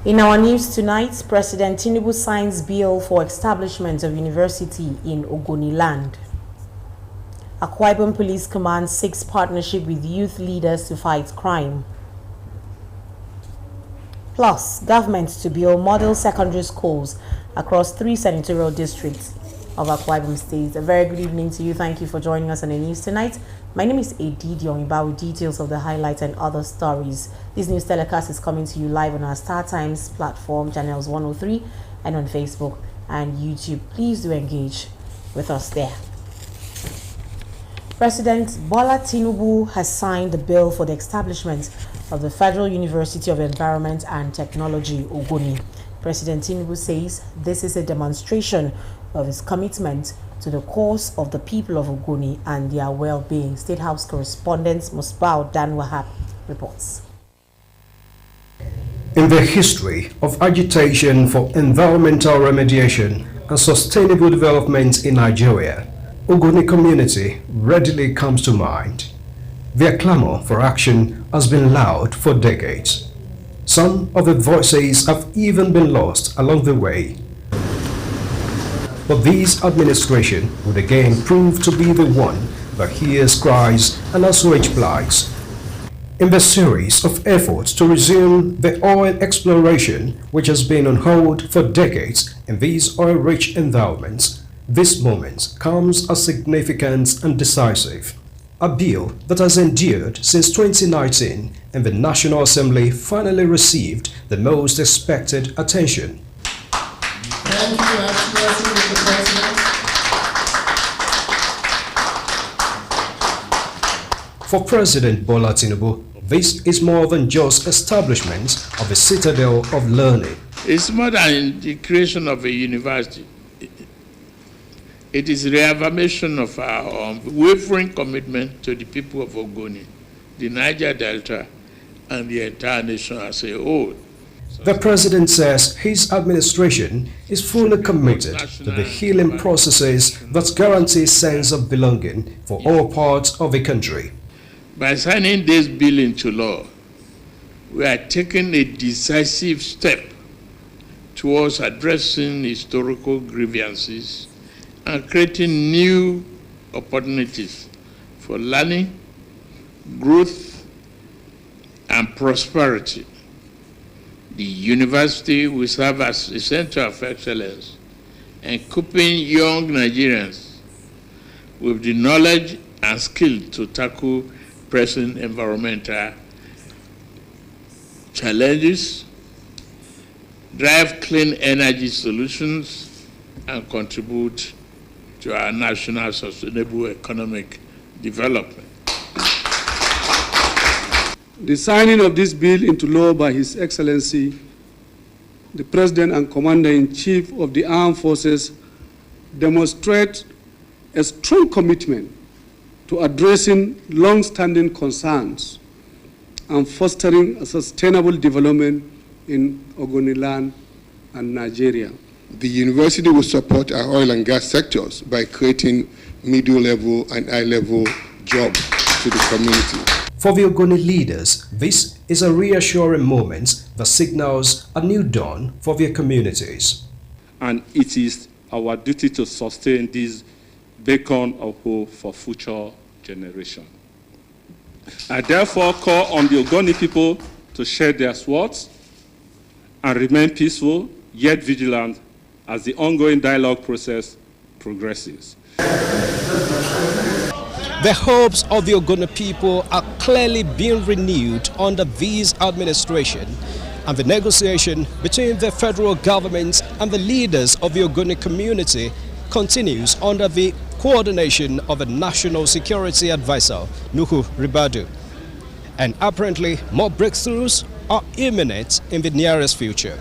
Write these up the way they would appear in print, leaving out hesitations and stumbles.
In our news tonight, President Tinubu signs bill for establishment of university in Ogoni land. Akwa Ibom Police Command seeks partnership with youth leaders to fight crime. Plus, government to build model secondary schools across 3 senatorial districts of Akwa Ibom State. A very good evening to you. Thank you for joining us on the news tonight. My name is Edidi Oniba with details of the highlights and other stories. This news telecast is coming to you live on our Star Times platform, channels 103, and on Facebook and YouTube. Please do engage with us there. President Bola Tinubu has signed the bill for the establishment of the Federal University of Environment and Technology, Ogoni. President Tinubu says this is a demonstration of his commitment to the cause of the people of Ogoni and their well-being. State House correspondent Musbao Dan Wahab reports. In the history of agitation for environmental remediation and sustainable development in Nigeria, Ogoni community readily comes to mind. Their clamor for action has been loud for decades. Some of the voices have even been lost along the way. But this administration would again prove to be the one that hears cries and assuage plights. In the series of efforts to resume the oil exploration which has been on hold for decades in these oil-rich endowments, this moment comes as significant and decisive. A bill that has endured since 2019 and the National Assembly finally received the most expected attention. Thank you, Excellency, Mr. President. For President Bola Tinubu, this is more than just establishment of a citadel of learning. It's more than the creation of a university. It is reaffirmation of our unwavering commitment to the people of Ogoni, the Niger Delta, and the entire nation as a whole. The president says his administration is fully committed to the healing processes that guarantee sense of belonging for all parts of the country. By signing this bill into law, we are taking a decisive step towards addressing historical grievances and creating new opportunities for learning, growth, and prosperity. The university will serve as a center of excellence, equipping young Nigerians with the knowledge and skill to tackle present environmental challenges, drive clean energy solutions, and contribute to our national sustainable economic development. The signing of this bill into law by His Excellency, the President and Commander-in-Chief of the Armed Forces, demonstrates a strong commitment to addressing long-standing concerns and fostering a sustainable development in Ogoni land and Nigeria. The university will support our oil and gas sectors by creating middle-level and high-level jobs to the community. For the Ogoni leaders, this is a reassuring moment that signals a new dawn for their communities. And it is our duty to sustain this beacon of hope for future generations. I therefore call on the Ogoni people to share their swords and remain peaceful yet vigilant as the ongoing dialogue process progresses. The hopes of the Ogoni people are clearly being renewed under this administration, and the negotiation between the federal government and the leaders of the Ogoni community continues under the coordination of the National Security Advisor, Nuhu Ribadu. And apparently, more breakthroughs are imminent in the nearest future.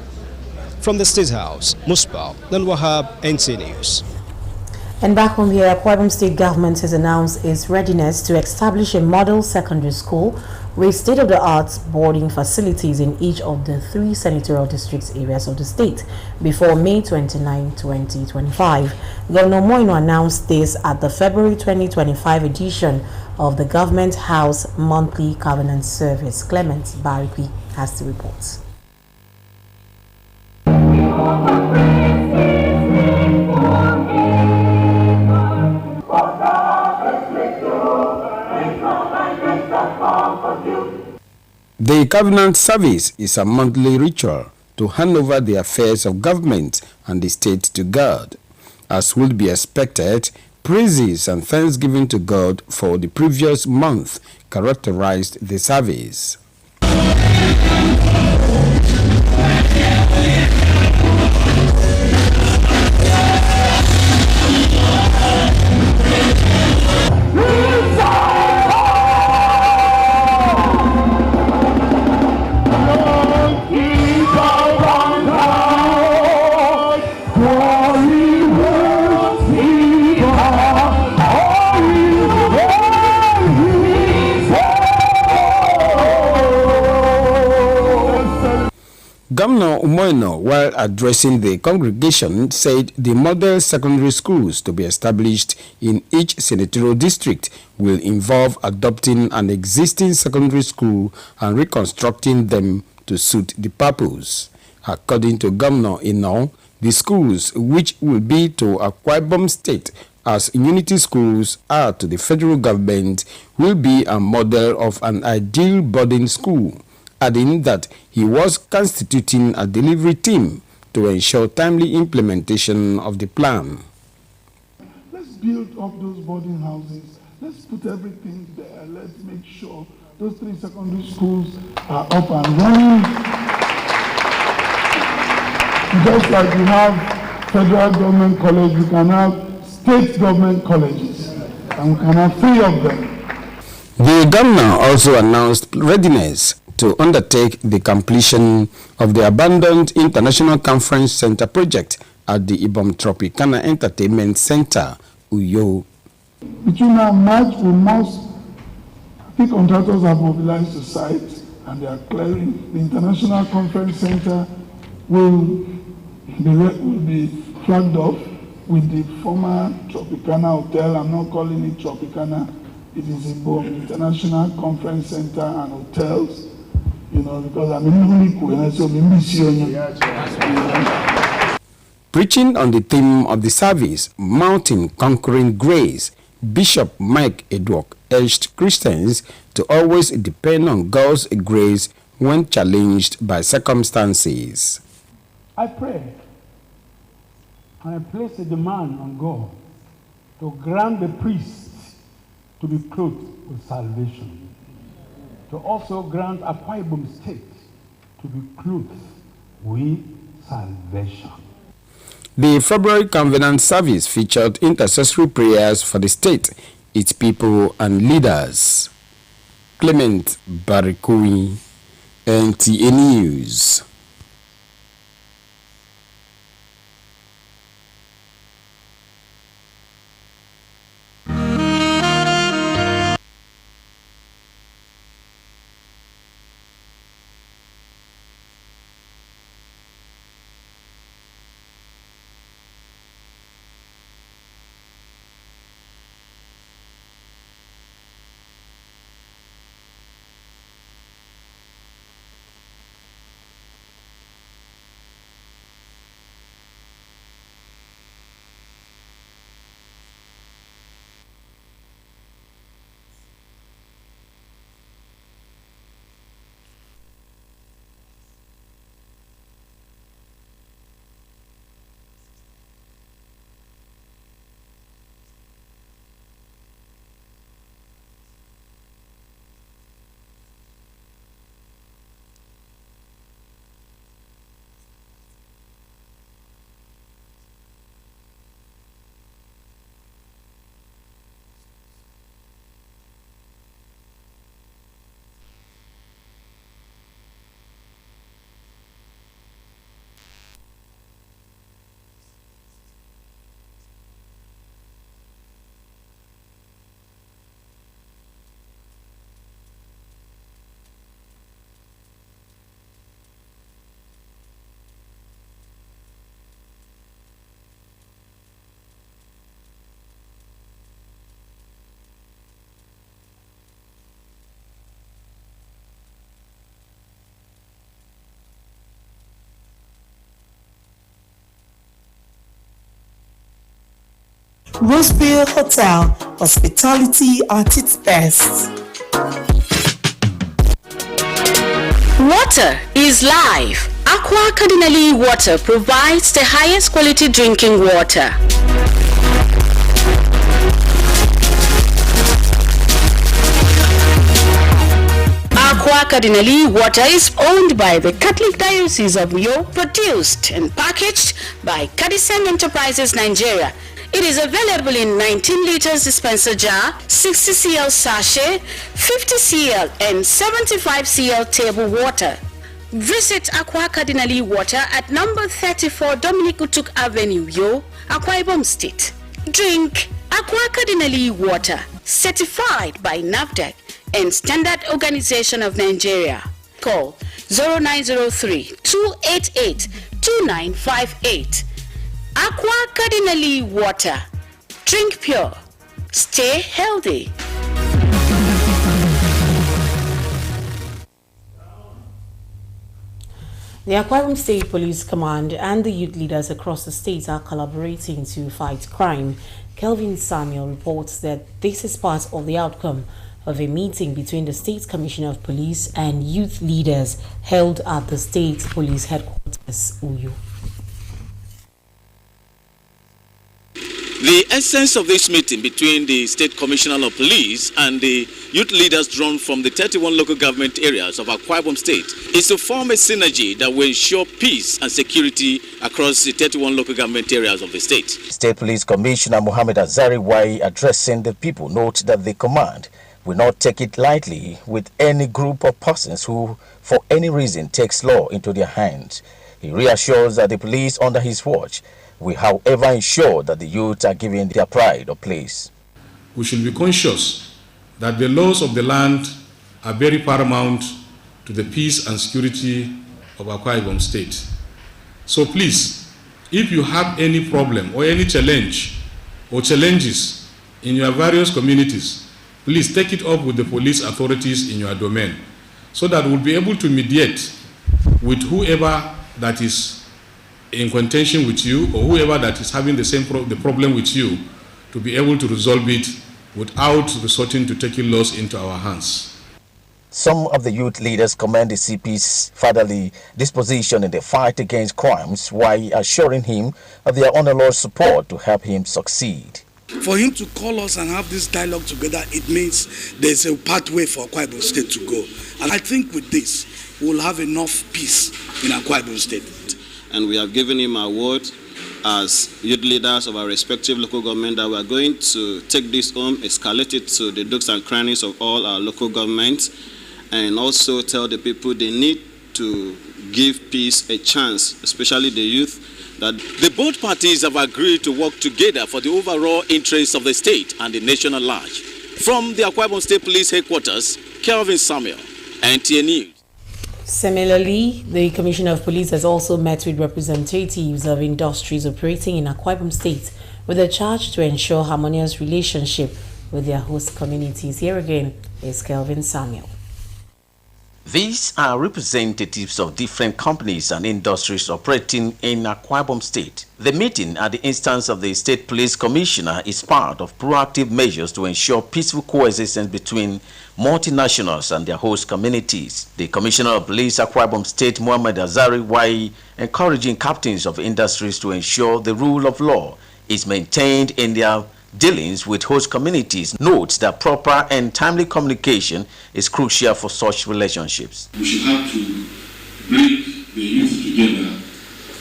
From the State House, Musbao Dan Wahab, NT News. And back home here, Akwa Ibom State government has announced its readiness to establish a model secondary school with state-of-the-art boarding facilities in each of the 3 senatorial districts areas of the state before May 29, 2025. Governor Moino announced this at the February 2025 edition of the Government House Monthly Covenant Service. Clement Barikwi has the reports. The Covenant Service is a monthly ritual to hand over the affairs of government and the state to God. As would be expected, praises and thanksgiving to God for the previous month characterized the service. Governor Umoino, while addressing the congregation, said the model secondary schools to be established in each senatorial district will involve adopting an existing secondary school and reconstructing them to suit the purpose. According to Governor Ino, the schools, which will be to Akwa Ibom State as unity schools are to the federal government, will be a model of an ideal boarding school, adding that he was constituting a delivery team to ensure timely implementation of the plan. Let's build up those boarding houses. Let's put everything there. Let's make sure those 3 secondary schools are up and running. Just like we have federal government colleges, we can have state government colleges, and we can have 3 of them. The governor also announced readiness to undertake the completion of the abandoned International Conference Center project at the Ibom Tropicana Entertainment Center, Uyo. Between now and March, we must, the contractors have mobilized the site and they are clearing. The International Conference Center will be flagged off with the former Tropicana Hotel. I'm not calling it Tropicana. It is Ibom International Conference Center and Hotels. Because I'm in so Preaching on the theme of the service, Mountain Conquering Grace, Bishop Mike Edwok urged Christians to always depend on God's grace when challenged by circumstances. I pray and I place a demand on God to grant the priests to be clothed with salvation, to also grant Akwa Ibom State to be clothed with salvation. The February Covenant Service featured intercessory prayers for the state, its people and leaders. Clement Barikui, NTA News. Rosefield Hotel, hospitality at its best. Water is life. Aqua Cardinali Water provides the highest quality drinking water. Aqua Cardinali Water is owned by the Catholic Diocese of Uyo, produced and packaged by Cadisen Enterprises Nigeria. It is available in 19 liters dispenser jar, 60 cl sachet, 50 cl and 75 cl table water. Visit Aqua Cardinali Water at number 34 Dominic Utuk Avenue, Uyo, Akwa Ibom State. Drink Aqua Cardinali Water, certified by NAFDAC and Standard Organization of Nigeria. Call 0903-288-2958. Aqua Cardinali Water. Drink pure. Stay healthy. The Akwa Ibom State Police Command and the youth leaders across the state are collaborating to fight crime. Kelvin Samuel reports that this is part of the outcome of a meeting between the State Commissioner of Police and youth leaders held at the State Police Headquarters, Uyo. The essence of this meeting between the State Commissioner of Police and the youth leaders drawn from the 31 local government areas of Akwa Ibom State is to form a synergy that will ensure peace and security across the 31 local government areas of the state. State Police Commissioner Mohammed Azari, while addressing the people, notes that the command will not take it lightly with any group of persons who, for any reason, takes law into their hands. He reassures that the police under his watch will, however, ensure that the youth are given their pride of place. We should be conscious that the laws of the land are very paramount to the peace and security of Akwa Ibom State. So please, if you have any problem or any challenge or challenges in your various communities, please take it up with the police authorities in your domain so that we'll be able to mediate with whoever that is in contention with you or whoever that is having the problem with you to be able to resolve it without resorting to taking laws into our hands. Some of the youth leaders commend the CP's fatherly disposition in the fight against crimes while assuring him of their unalloyed support to help him succeed. For him to call us and have this dialogue together, it means there's a pathway for Akwa Ibom State to go. And I think with this, we'll have enough peace in Akwa Ibom State. And we have given him our word as youth leaders of our respective local government that we are going to take this home, escalate it to the nooks and crannies of all our local governments, and also tell the people they need to give peace a chance, especially the youth. That the both parties have agreed to work together for the overall interests of the state and the nation at large. From the Akwa Ibom State Police Headquarters, Kelvin Samuel, NTA News. Similarly, the Commissioner of Police has also met with representatives of industries operating in Akwa Ibom State with a charge to ensure harmonious relationship with their host communities. Here again is Kelvin Samuel. These are representatives of different companies and industries operating in Akwa Ibom State. The meeting at the instance of the State Police Commissioner is part of proactive measures to ensure peaceful coexistence between multinationals and their host communities. The Commissioner of Police Akwa Ibom State, Mohammed Azari, while encouraging captains of industries to ensure the rule of law is maintained in their dealings with host communities, notes that proper and timely communication is crucial for such relationships. We should have to bring the youth together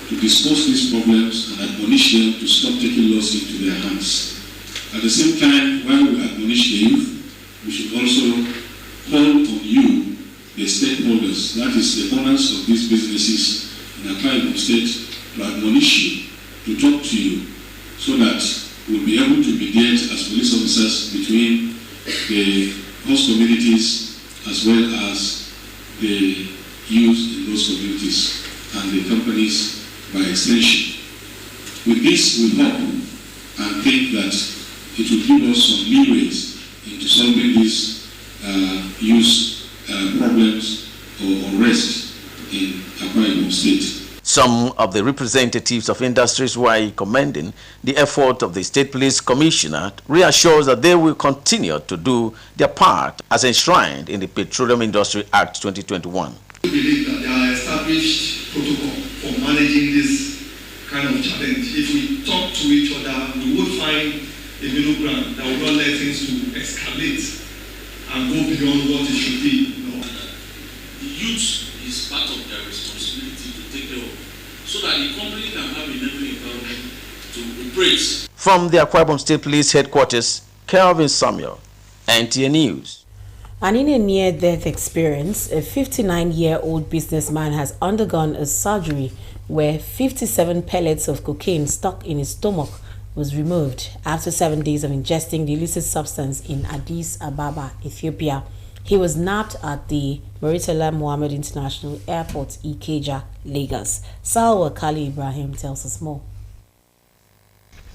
to discuss these problems and admonish them to stop taking laws into their hands. At the same time, while we admonish the youth, we should also call on you, the stakeholders, that is the owners of these businesses in Akwa Ibom State, to admonish you, to talk to you, so that we'll be able to mediate as police officers between the host communities as well as the youth in those communities and the companies by extension. With this, we hope and think that it will give us some leeways into solving these youth problems or unrest in Akwa Ibom State. Some of the representatives of industries, while commending the effort of the State Police Commissioner, reassures that they will continue to do their part as enshrined in the Petroleum Industry Act 2021. We believe established protocol for managing this kind of challenge. If we talk to each other, we will find a middle ground that will not let things to escalate and go beyond what it should be. The youth is part of their responsibility to take care of, so that the company can have a level environment to operate. From the Akwa Ibom State Police Headquarters, Kelvin Samuel, NTA News. And in a near-death experience, a 59-year-old businessman has undergone a surgery where 57 pellets of cocaine stuck in his stomach was removed after 7 days of ingesting the illicit substance in Addis Ababa, Ethiopia. He was nabbed at the Murtala Mohammed International Airport, Ikeja, Lagos. Salwa Kali Ibrahim tells us more.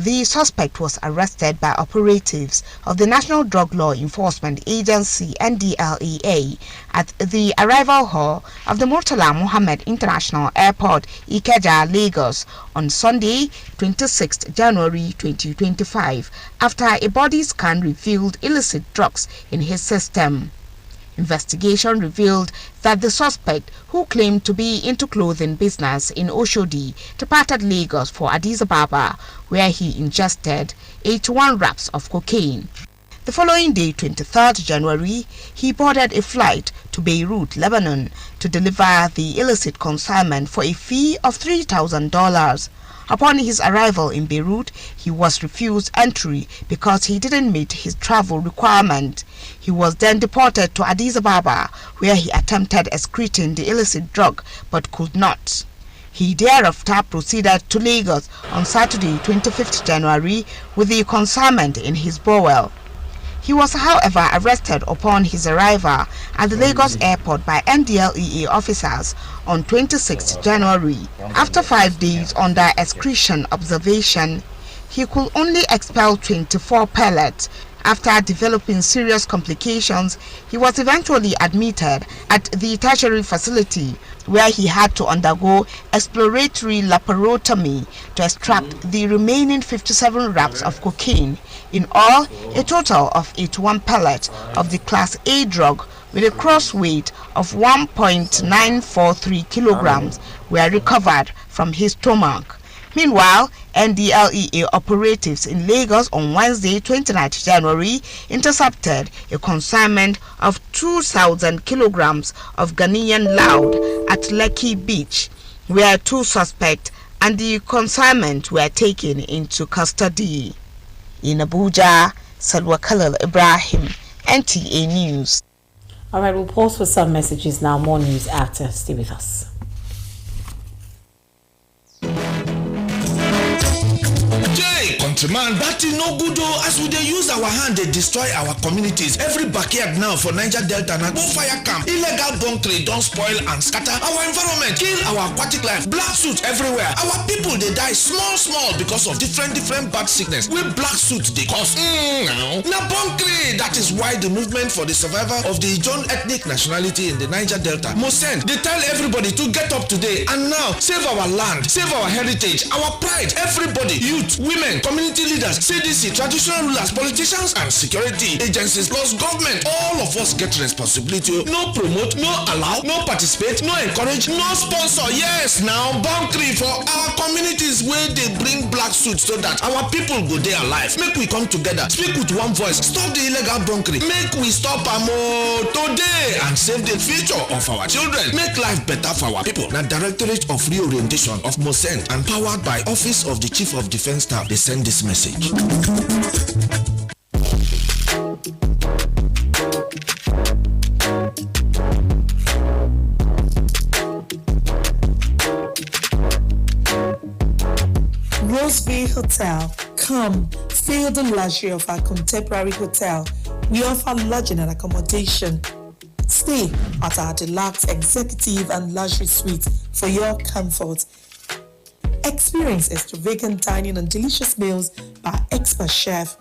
The suspect was arrested by operatives of the National Drug Law Enforcement Agency (NDLEA) at the arrival hall of the Murtala Mohammed International Airport, Ikeja, Lagos, on Sunday, 26 January 2025, after a body scan revealed illicit drugs in his system. Investigation revealed that the suspect, who claimed to be into clothing business in Oshodi, departed Lagos for Addis Ababa, where he ingested 81 wraps of cocaine. The following day, 23rd January, he boarded a flight to Beirut, Lebanon, to deliver the illicit consignment for a fee of $3,000. Upon his arrival in Beirut, he was refused entry because he didn't meet his travel requirement. He was then deported to Addis Ababa, where he attempted excreting the illicit drug but could not. He thereafter proceeded to Lagos on Saturday, 25th January, with the consignment in his bowel. He was, however, arrested upon his arrival at the Lagos airport by NDLEA officers on 26 January. After 5 days under excretion observation, he could only expel 24 pellets. After developing serious complications, he was eventually admitted at the tertiary facility, where he had to undergo exploratory laparotomy to extract the remaining 57 wraps of cocaine. In all, a total of 81 pellets of the Class A drug with a cross weight of 1.943 kilograms were recovered from his stomach. Meanwhile, NDLEA operatives in Lagos on Wednesday, 29th January, intercepted a consignment of 2,000 kilograms of Ghanaian loud at Lekki Beach, where 2 suspects and the consignment were taken into custody. In Abuja, Salwa Khalil Ibrahim, NTA News. All right, we'll pause for some messages now. More news after. Stay with us. Man, that is no good as we dey use our hand they destroy our communities. Every backyard now for Niger Delta na go fire camp. Illegal bunkering don't spoil and scatter our environment, kill our aquatic life, black suit everywhere. Our people they die small because of different bad sickness. We black suit they cause now bunkering. That is why the movement for the survival of the Ijaw ethnic nationality in the Niger Delta, Mosen, they tell everybody to get up today and now save our land, save our heritage, our pride. Everybody, youth, women, community leaders, CDC, traditional rulers, politicians and security agencies plus government, all of us get responsibility. No promote, no allow, no participate, no encourage, no sponsor. Yes, now bunkering for our communities where they bring black suits so that our people go there alive. Make we come together, speak with one voice, stop the illegal bunkering, make we stop today and save the future of our children. Make life better for our people. Now Directorate of Reorientation of Mosen and powered by Office of the Chief of Defense Staff, they send this message. Rose Bay Hotel. Come, feel the luxury of our contemporary hotel. We offer lodging and accommodation. Stay at our deluxe executive and luxury suite for your comfort. Experience extravagant dining and delicious meals by expert chef.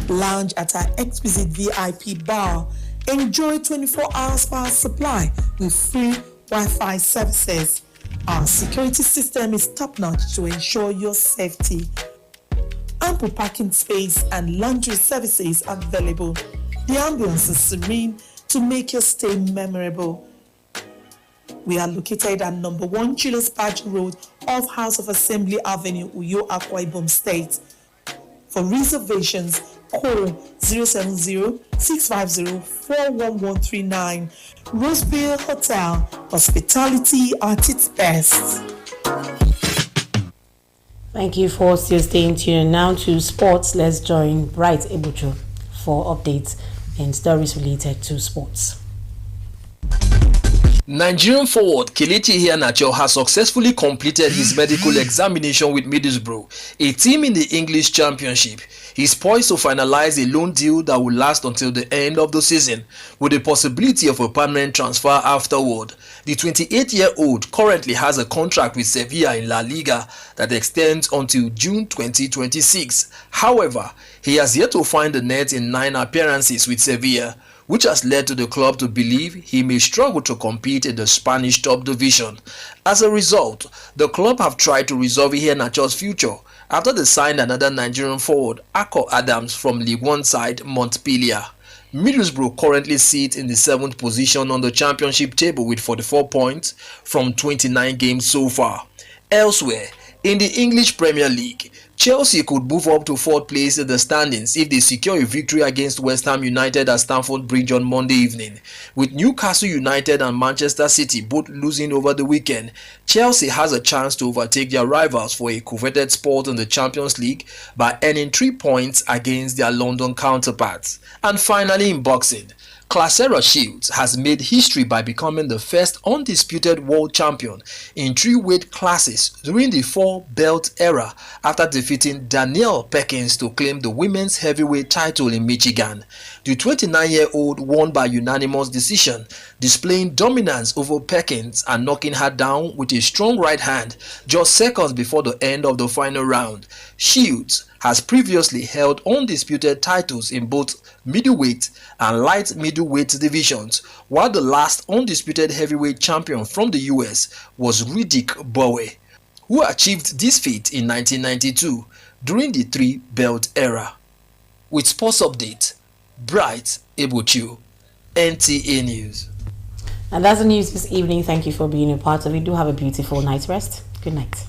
Lounge at our exquisite VIP bar. Enjoy 24-hour power supply with free Wi-Fi services. Our security system is top-notch to ensure your safety. Ample parking space and laundry services are available. The ambience is serene to make your stay memorable. We are located at number 1 Julius Badge Road off House of Assembly Avenue, Uyo, Akwa Ibom State. For reservations, call 070-650-41139. Roseville Hotel, hospitality at its best. Thank you for still staying tuned. Now to sports. Let's join Bright Ebucho for updates and stories related to sports. Nigerian forward Kelechi Iheanacho has successfully completed his medical examination with Middlesbrough, a team in the English Championship. He is poised to finalize a loan deal that will last until the end of the season, with the possibility of a permanent transfer afterward. The 28-year-old currently has a contract with Sevilla in La Liga that extends until June 2026. However, he has yet to find the net in 9 appearances with Sevilla, which has led to the club to believe he may struggle to compete in the Spanish top division. As a result, the club have tried to resolve Iheanacho's future after they signed another Nigerian forward, Akko Adams, from League One side Montpellier. Middlesbrough currently sits in the 7th position on the championship table with 44 points from 29 games so far. Elsewhere, in the English Premier League, Chelsea could move up to 4th place in the standings if they secure a victory against West Ham United at Stamford Bridge on Monday evening. With Newcastle United and Manchester City both losing over the weekend, Chelsea has a chance to overtake their rivals for a coveted spot in the Champions League by earning 3 points against their London counterparts. And finally, in boxing, Clarissa Shields has made history by becoming the first undisputed world champion in 3 weight classes during the 4-belt era after defeating Danielle Perkins to claim the women's heavyweight title in Michigan. The 29-year-old won by unanimous decision, displaying dominance over Perkins and knocking her down with a strong right hand just seconds before the end of the final round. Shields has previously held undisputed titles in both middleweight and light middleweight divisions, while the last undisputed heavyweight champion from the US was Riddick Bowe, who achieved this feat in 1992 during the 3-belt era. With Sports Update, Bright Ebuchu, NTA News. And that's the news this evening. Thank you for being a part of it. Do have a beautiful night's rest. Good night.